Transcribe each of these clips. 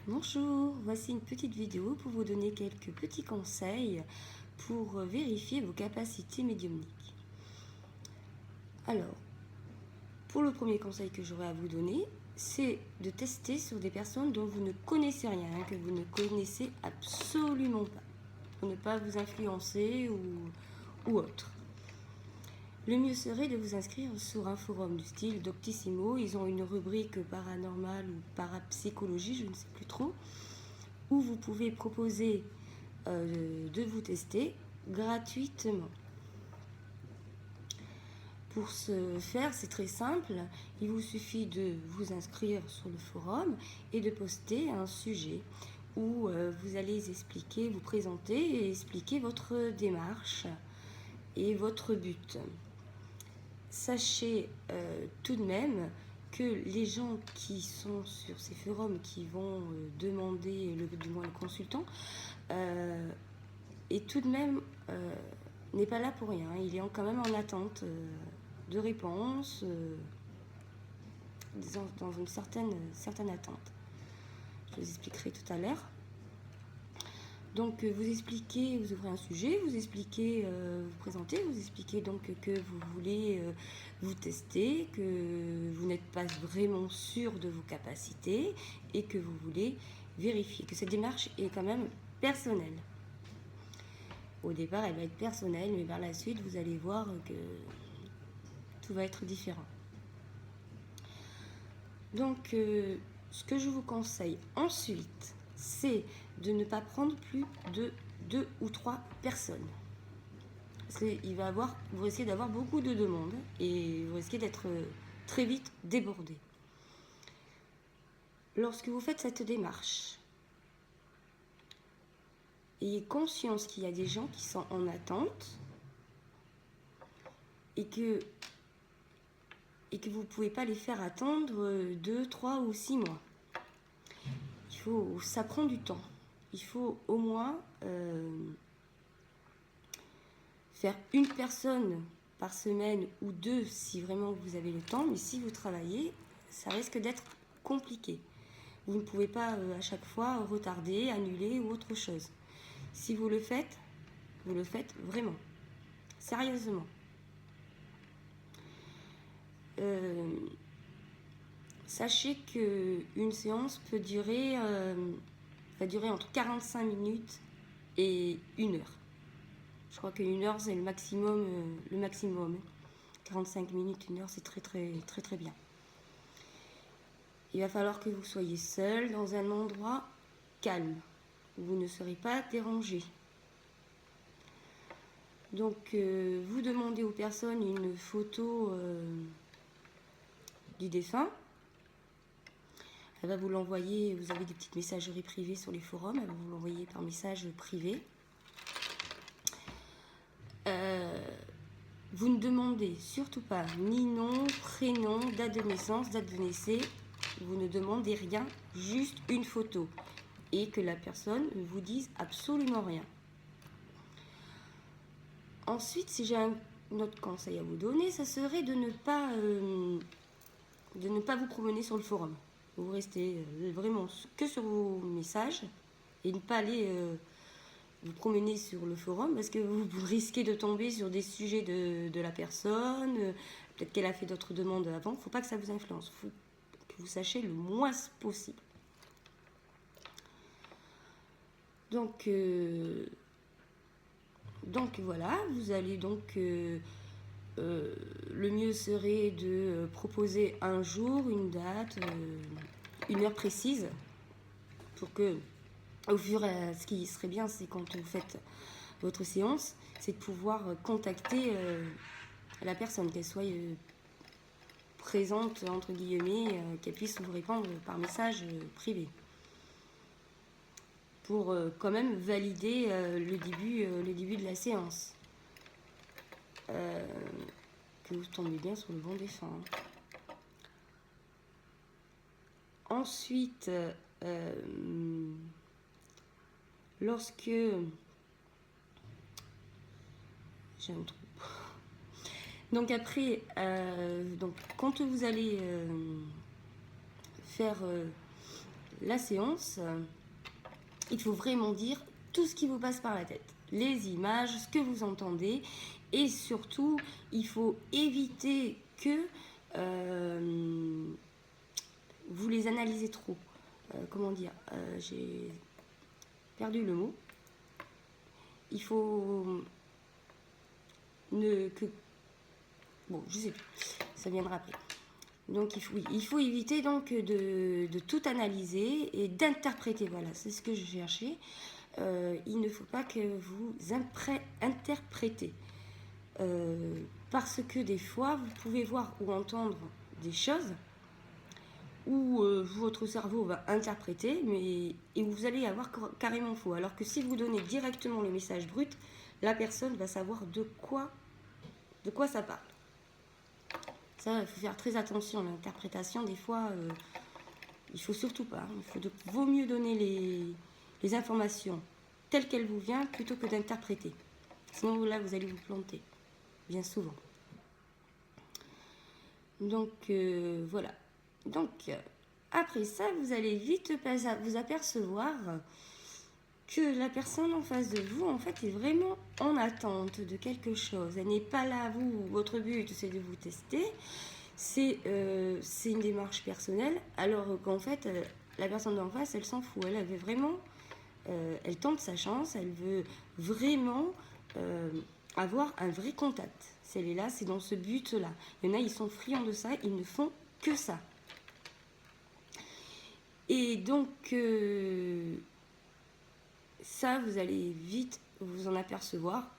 Bonjour, voici une petite vidéo pour vous donner quelques petits conseils pour vérifier vos capacités médiumniques. Alors, pour le premier conseil que j'aurais à vous donner, c'est de tester sur des personnes dont vous ne connaissez rien, que vous ne connaissez absolument pas, pour ne pas vous influencer ou autre. Le mieux serait de vous inscrire sur un forum du style Doctissimo. Ils ont une rubrique paranormale ou parapsychologie, je ne sais plus trop, où vous pouvez proposer de vous tester gratuitement. Pour ce faire, c'est très simple. Il vous suffit de vous inscrire sur le forum et de poster un sujet où vous allez expliquer, vous présenter et expliquer votre démarche et votre but. Sachez tout de même que les gens qui sont sur ces forums, qui vont demander du moins le consultant, et tout de même n'est pas là pour rien. Il est quand même en attente de réponse, dans une certaine attente. Je vous expliquerai tout à l'heure. Donc vous expliquez, vous ouvrez un sujet, vous expliquez, vous présentez, vous expliquez donc que vous voulez vous tester, que vous n'êtes pas vraiment sûr de vos capacités et que vous voulez vérifier, que cette démarche est quand même personnelle. Au départ, elle va être personnelle, mais par la suite, vous allez voir que tout va être différent. Donc, ce que je vous conseille ensuite, c'est de ne pas prendre plus de 2 ou 3 personnes. Parce qu'il va vous risquez d'avoir beaucoup de demandes et vous risquez d'être très vite débordé. Lorsque vous faites cette démarche, ayez conscience qu'il y a des gens qui sont en attente et que vous ne pouvez pas les faire attendre 2, 3 ou 6 mois. Ça prend du temps. Il faut au moins faire une personne par semaine ou 2 si vraiment vous avez le temps, mais si vous travaillez, ça risque d'être compliqué. Vous ne pouvez pas à chaque fois retarder, annuler ou autre chose. Si vous le faites vraiment, sérieusement. Sachez qu'une séance peut va durer entre 45 minutes et 1 heure. Je crois qu'une heure, c'est le maximum. 45 minutes, 1 heure, c'est très bien. Il va falloir que vous soyez seul dans un endroit calme, où vous ne serez pas dérangé. Donc, vous demandez aux personnes une photo du défunt. Elle va vous l'envoyer, vous avez des petites messageries privées sur les forums, elle va vous l'envoyer par message privé. Vous ne demandez surtout pas ni nom, prénom, date de naissance, date de décès. Vous ne demandez rien, juste une photo. Et que la personne ne vous dise absolument rien. Ensuite, si j'ai un autre conseil à vous donner, ça serait de ne pas vous promener sur le forum. Vous restez vraiment que sur vos messages et ne pas aller vous promener sur le forum parce que vous risquez de tomber sur des sujets de la personne, peut-être qu'elle a fait d'autres demandes avant. Il ne faut pas que ça vous influence, il faut que vous sachiez le moins possible. Donc voilà, vous allez donc... le mieux serait de proposer un jour, une date, une heure précise pour que, ce qui serait bien, c'est quand vous faites votre séance, c'est de pouvoir contacter la personne, qu'elle soit présente, entre guillemets, qu'elle puisse vous répondre par message privé. Pour quand même valider le début de la séance. Que vous tombez bien sur le bon défunt. Ensuite, lorsque... J'ai un trou. Donc après, quand vous allez faire la séance, il faut vraiment dire tout ce qui vous passe par la tête. Les images, ce que vous entendez. Et surtout, il faut éviter que vous les analysez trop. Comment dire, j'ai perdu le mot. Il faut bon, je sais plus, ça viendra après. Donc il faut éviter donc de tout analyser et d'interpréter. Voilà, c'est ce que je cherchais. Il ne faut pas que vous interprétez. Parce que des fois, vous pouvez voir ou entendre des choses où votre cerveau va interpréter, et vous allez avoir carrément faux. Alors que si vous donnez directement le message brut, la personne va savoir de quoi ça parle. Ça, il faut faire très attention à l'interprétation. Des fois, il faut surtout pas. Vaut mieux donner les informations telles qu'elles vous viennent plutôt que d'interpréter. Sinon, là, vous allez vous planter, bien souvent. Donc, voilà. Donc, après ça, vous allez vite vous apercevoir que la personne en face de vous, en fait, est vraiment en attente de quelque chose. Elle n'est pas là, votre but, c'est de vous tester. C'est une démarche personnelle, alors qu'en fait, la personne d'en face, elle s'en fout. Elle veut vraiment, elle tente sa chance, elle veut vraiment avoir un vrai contact. Celle-là, c'est dans ce but-là. Il y en a, ils sont friands de ça, ils ne font que ça. Et donc, ça, vous allez vite vous en apercevoir.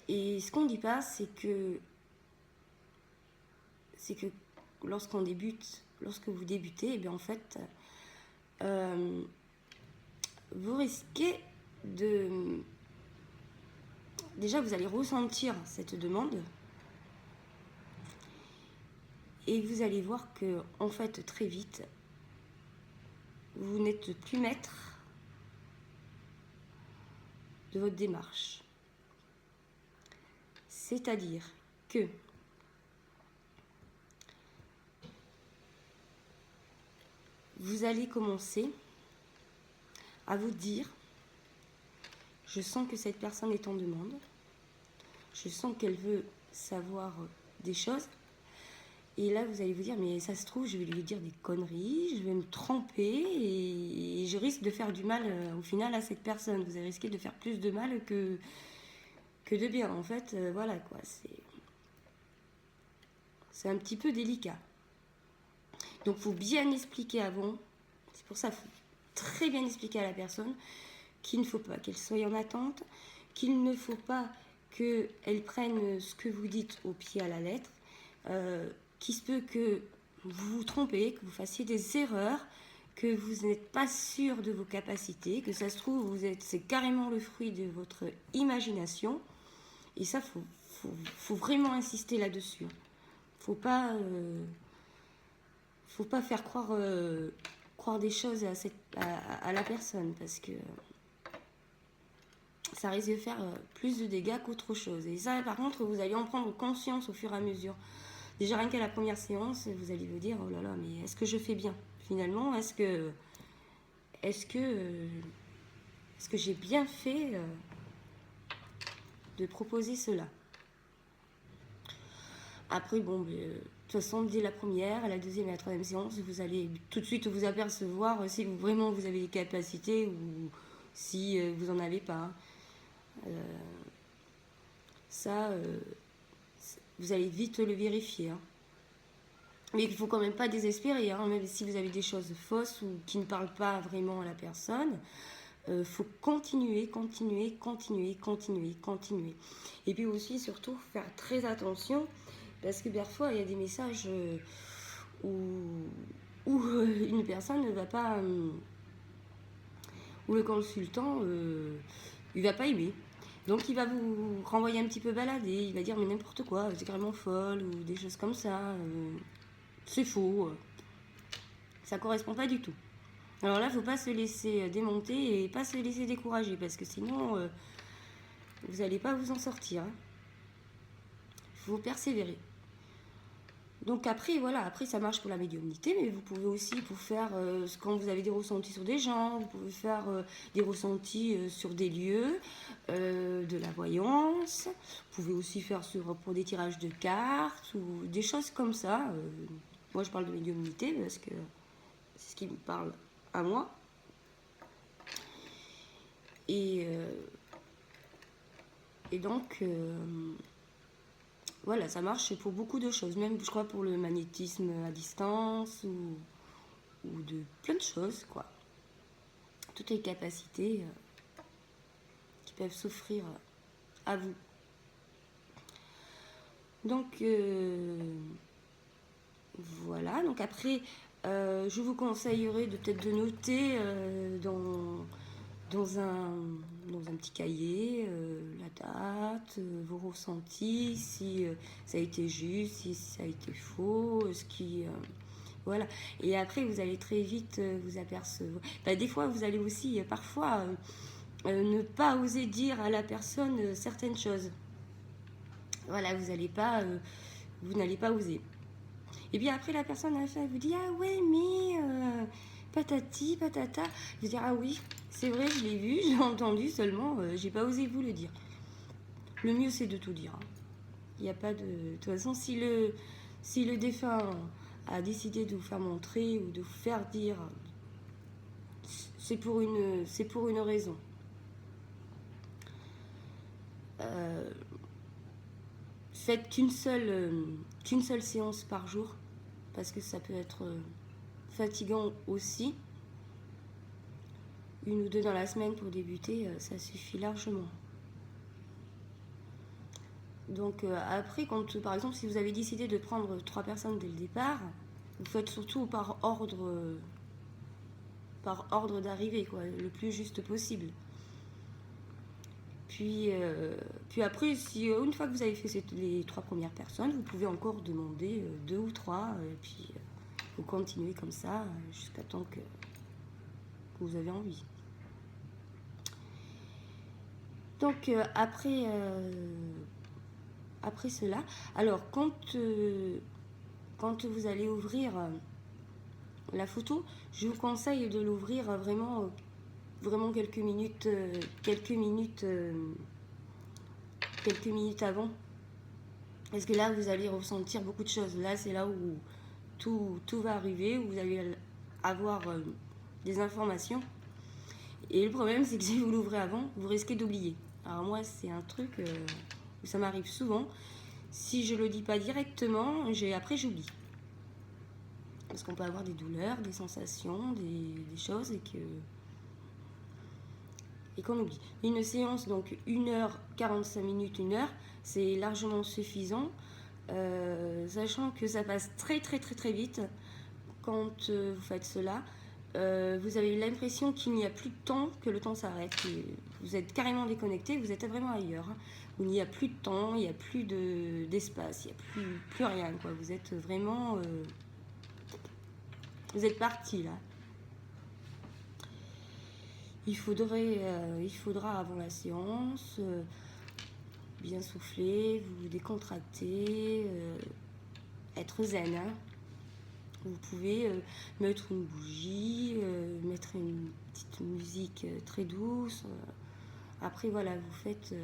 Et ce qu'on ne dit pas, c'est que lorsque vous débutez, et bien en fait, vous risquez de... Déjà, vous allez ressentir cette demande. Et vous allez voir que, en fait, très vite, vous n'êtes plus maître de votre démarche. C'est-à-dire que vous allez commencer à vous dire, je sens que cette personne est en demande, je sens qu'elle veut savoir des choses, et là vous allez vous dire, mais ça se trouve, je vais lui dire des conneries, je vais me tromper, et je risque de faire du mal au final à cette personne. Vous allez risquer de faire plus de mal que de bien. En fait, voilà quoi, c'est un petit peu délicat. Donc il faut bien expliquer avant, c'est pour ça qu'il faut très bien expliquer à la personne qu'il ne faut pas qu'elle soit en attente, qu'il ne faut pas qu'elle prenne ce que vous dites au pied à la lettre, qu'il se peut que vous vous trompez, que vous fassiez des erreurs, que vous n'êtes pas sûr de vos capacités, que ça se trouve, c'est carrément le fruit de votre imagination. Et ça, faut vraiment insister là-dessus. Faut pas faire croire des choses à la personne, parce que ça risque de faire plus de dégâts qu'autre chose. Et ça, par contre, vous allez en prendre conscience au fur et à mesure. Déjà, rien qu'à la première séance, vous allez vous dire, oh là là, mais est-ce que je fais bien finalement? Est-ce que j'ai bien fait de proposer cela? Après, bon, de toute façon, dès la première, la deuxième et la troisième séance, vous allez tout de suite vous apercevoir si vraiment vous avez des capacités ou si vous n'en avez pas. Vous allez vite le vérifier. Hein. Mais il ne faut quand même pas désespérer, hein, même si vous avez des choses fausses ou qui ne parlent pas vraiment à la personne. Faut continuer. Et puis aussi, surtout, faire très attention, parce que parfois, il y a des messages où une personne ne va pas... où le consultant, il va pas aimer. Donc il va vous renvoyer un petit peu balader, il va dire mais n'importe quoi, c'est carrément folle, ou des choses comme ça, c'est faux, ça correspond pas du tout. Alors là, il ne faut pas se laisser démonter et pas se laisser décourager, parce que sinon, vous n'allez pas vous en sortir. Il faut persévérer. Donc après, voilà, après ça marche pour la médiumnité, mais vous pouvez aussi pour faire, quand vous avez des ressentis sur des gens, vous pouvez faire des ressentis sur des lieux, de la voyance, vous pouvez aussi faire pour des tirages de cartes ou des choses comme ça. Moi je parle de médiumnité parce que c'est ce qui me parle à moi. Et, et donc, voilà, ça marche pour beaucoup de choses, même je crois pour le magnétisme à distance ou de plein de choses, quoi. Toutes les capacités qui peuvent s'offrir à vous. Donc, voilà. Donc après, je vous conseillerais de peut-être de noter dans un petit cahier la date, vos ressentis, si ça a été juste, si ça a été faux, ce qui... voilà. Et après, vous allez très vite vous apercevoir. Bah, des fois, vous allez aussi parfois ne pas oser dire à la personne certaines choses. Voilà, vous n'allez pas oser. Et bien après, la personne elle vous dit ah ouais, mais patati, patata. Vous dire ah oui, c'est vrai, je l'ai vu, j'ai entendu, seulement j'ai pas osé vous le dire. Le mieux, c'est de tout dire. Il n'y a pas de. De toute façon, si le défunt a décidé de vous faire montrer ou de vous faire dire, c'est pour une raison. Faites qu'une seule séance par jour, parce que ça peut être fatigant aussi. 1 ou 2 dans la semaine pour débuter, ça suffit largement. Donc après, quand par exemple, si vous avez décidé de prendre 3 personnes dès le départ, vous faites surtout par ordre d'arrivée, quoi, le plus juste possible. Puis après, si une fois que vous avez fait les 3 premières personnes, vous pouvez encore demander 2 ou 3, et puis vous continuez comme ça jusqu'à temps que vous avez envie. Donc après cela, alors quand vous allez ouvrir la photo, je vous conseille de l'ouvrir vraiment quelques minutes avant, parce que là vous allez ressentir beaucoup de choses. Là c'est là où tout va arriver, où vous allez avoir des informations. Et le problème c'est que si vous l'ouvrez avant, vous risquez d'oublier. Alors moi c'est un truc où ça m'arrive souvent. Si je le dis pas directement, après j'oublie. Parce qu'on peut avoir des douleurs, des sensations, des choses et qu'on oublie. Une séance, donc 1h, 45 minutes, 1h, c'est largement suffisant, sachant que ça passe très très très très vite quand vous faites cela. Vous avez l'impression qu'il n'y a plus de temps, que le temps s'arrête. Vous êtes carrément déconnecté, vous êtes vraiment ailleurs. Il n'y a plus de temps, il n'y a plus d'espace, il n'y a plus rien, quoi. Vous êtes vraiment... vous êtes parti là. Il faudra avant la séance bien souffler, vous décontracter, être zen. Hein. Vous pouvez mettre une bougie, mettre une petite musique très douce. Après voilà, vous faites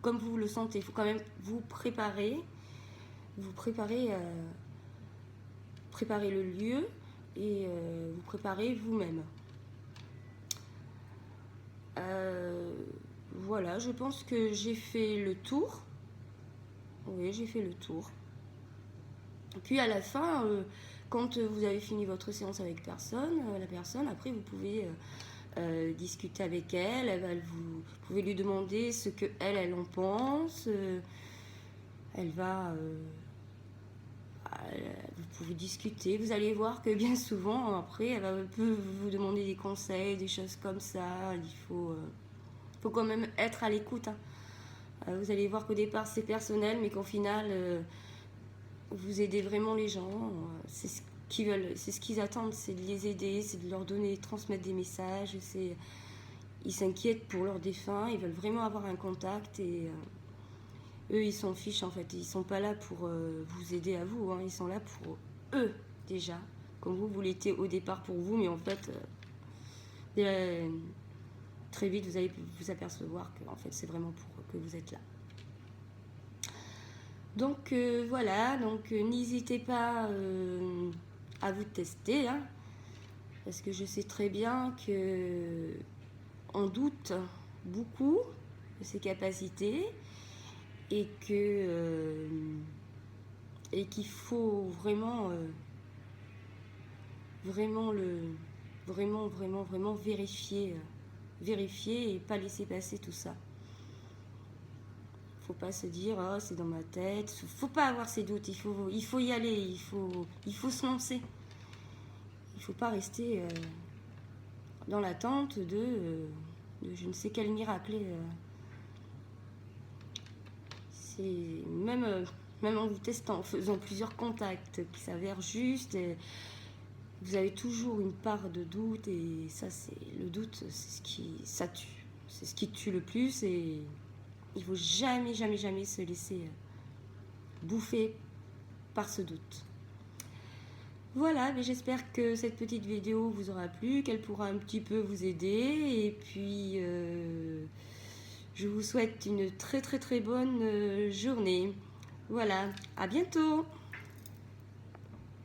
comme vous le sentez. Il faut quand même vous préparer le lieu et vous préparez vous-même. Voilà, je pense que j'ai fait le tour. Oui, j'ai fait le tour. Puis à la fin, quand vous avez fini votre séance avec la personne, après vous pouvez discuter avec elle. Vous pouvez lui demander ce que elle en pense. Elle va... vous pouvez discuter. Vous allez voir que bien souvent, après, elle peut vous demander des conseils, des choses comme ça. Il faut quand même être à l'écoute. Hein. Vous allez voir qu'au départ, c'est personnel, mais qu'au final, vous aidez vraiment les gens. C'est ce qu'ils veulent, c'est ce qu'ils attendent, c'est de les aider, c'est de leur donner, transmettre des messages. Ils s'inquiètent pour leurs défunts, ils veulent vraiment avoir un contact et eux, ils s'en fichent en fait. Ils sont pas là pour vous aider à vous, hein. Ils sont là pour eux déjà. Comme vous l'étiez au départ pour vous, mais en fait, très vite, vous allez vous apercevoir que en fait, c'est vraiment pour que vous êtes là. Donc voilà, donc n'hésitez pas à vous tester, hein, parce que je sais très bien que on doute beaucoup de ses capacités et que et qu'il faut vraiment vraiment vérifier et pas laisser passer tout ça. Faut pas se dire oh, c'est dans ma tête, faut pas avoir ces doutes, il faut y aller, il faut se lancer. Il faut pas rester dans l'attente de je ne sais quel miracle. C'est même en vous testant, en faisant plusieurs contacts qui s'avèrent justes, vous avez toujours une part de doute, et ça, c'est le doute, c'est ce qui ça tue, c'est ce qui tue le plus, et il faut jamais se laisser bouffer par ce doute. Voilà, mais j'espère que cette petite vidéo vous aura plu, qu'elle pourra un petit peu vous aider, et puis je vous souhaite une très bonne journée. Voilà, à bientôt.